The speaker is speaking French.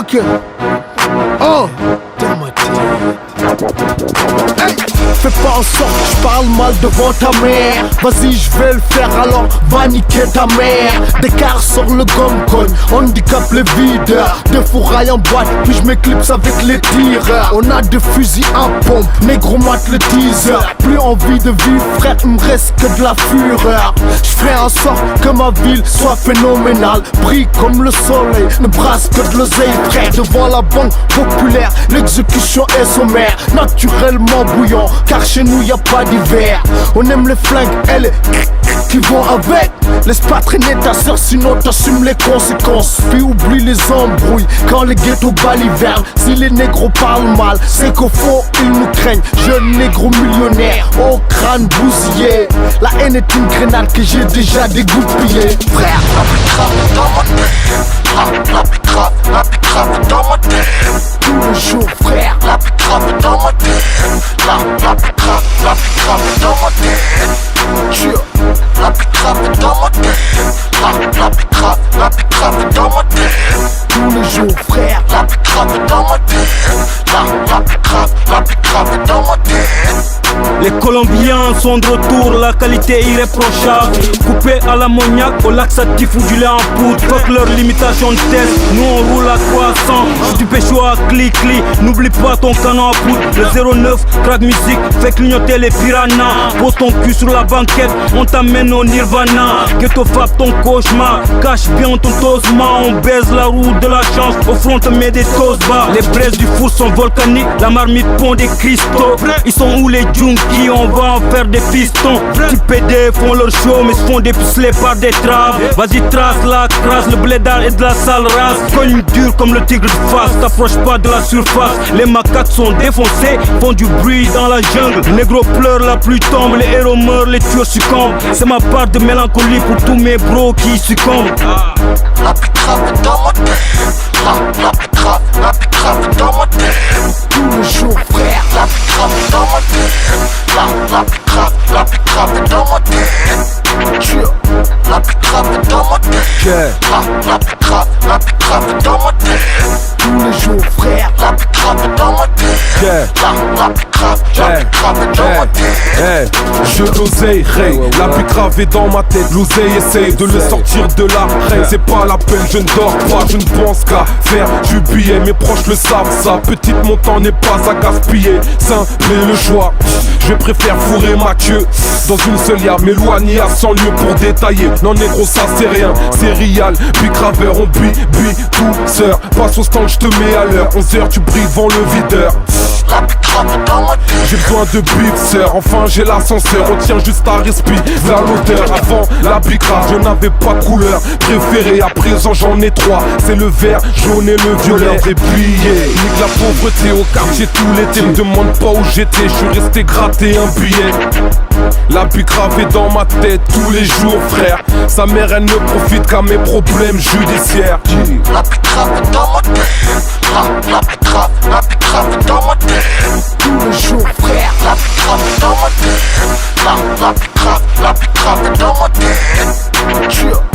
Ok. Oh, dans ma tête. Hey, fais pas en sorte que je parle mal devant ta mère. Vas-y, je vais le faire, alors va niquer ta mère. Des cars sur le gomme-cogne, handicap les videurs. Des fourrailles en boîte, puis je m'éclipse avec les tireurs. On a des fusils à pompe, négro mate le teaser. Plus envie de vivre, frère, il me reste que de la fureur. Je ferai en sorte que ma ville soit phénoménale. Brille comme le soleil, ne brasse que de l'oseille, frère. Devant la banque populaire, l'exécution est sommaire. Naturellement bouillant, car chez nous y a pas d'hiver. On aime les flingues et les qui vont avec. Laisse pas traîner ta soeur, sinon t'assumes les conséquences. Puis oublie les embrouilles quand les ghettos balivernent. Si les négros parlent mal, c'est qu'au fond ils nous craignent. Jeune négro millionnaire, au crâne bousillé. La haine est une grenade que j'ai déjà dégoupillée. Frère, la pitrave dans ma tête. La pitrave dans ma tête. Tous les jours, frère, la pitrave dans ma tête. La pitrave dans ma tête. La pitrave dans ma tête. La pitrave dans ma tête. Tous les jours, frère, la pitrave dans ma tête. La pitrave dans ma tête. Les Colombiens sont de retour, la qualité irréprochable. Coupé à l'ammoniac, au laxatif ou du lait en poudre. Fuck leur limitation de test, nous on roule à croissant. J'suis du pécho à clic-clic, n'oublie pas ton canon à poudre. Le 09, crack musique, fait clignoter les piranhas. Pose ton cul sur la banquette, on t'amène au nirvana. Ghetto fab ton cauchemar, cache bien ton tosma. On baise la roue de la chance, au front te met des toasts bas. Les braises du four sont volcaniques, la marmite pond des cristaux. Ils sont où les junkies, on va en faire des pistons. Petits PD font leur show mais se font dépuceler par des traves. Vas-y trace la crasse, le blédard est de la sale race. Cogne dur comme le tigre de face, t'approche pas de la surface. Les macaques sont défoncés, font du bruit dans la jungle. Les négros pleurent, la pluie tombe, les héros meurent, les tueurs succombent. C'est ma part de mélancolie pour tous mes bros qui succombent. La pitrave dans ma tête. La pitrave dans ma tête. Tous les jours, frère, la pitrave dans ma tête. La pitrave dans ma tête. La pitrave dans ma tête. La pitrave dans ma tête. Tous les jours, frère, la pitrave dans ma tête. La pitrave dans ma tête. Je l'oseille, la pitrave est dans ma tête. L'oseille essaye de le sortir de la reine. C'est pas la peine, je ne dors pas, je ne pense qu'à faire du billet. Mes proches le savent, ça, petite montant n'est pas à gaspiller. Simple est le choix, je préfère fourrer ma queue dans une seule yard, m'éloigner à 100 lieues pour détailler. Non négro ça c'est rien, c'est réel. Puis graveur, on bui, tout sœur. Passe au stand, je te mets à l'heure. 11h tu brilles devant le videur. La pitrave dans ma tête. J'ai besoin de big sœur, enfin j'ai l'ascenseur. On tient juste à respirer vers l'odeur. Avant la bicrave, je n'avais pas de couleur préférée, à présent j'en ai trois. C'est le vert, jaune et le violet. Des billets, nique la pauvreté au quartier tout l'été. Me demande pas où j'étais, je suis resté gratter un billet. La bicrave est dans ma tête tous les jours, frère. Sa mère elle ne profite qu'à mes problèmes judiciaires. La pitrave dans ma tête. La pitrave dans ma tête. Tous les jours, frère, la pitrave dans ma tête. La pitrave dans ma tête.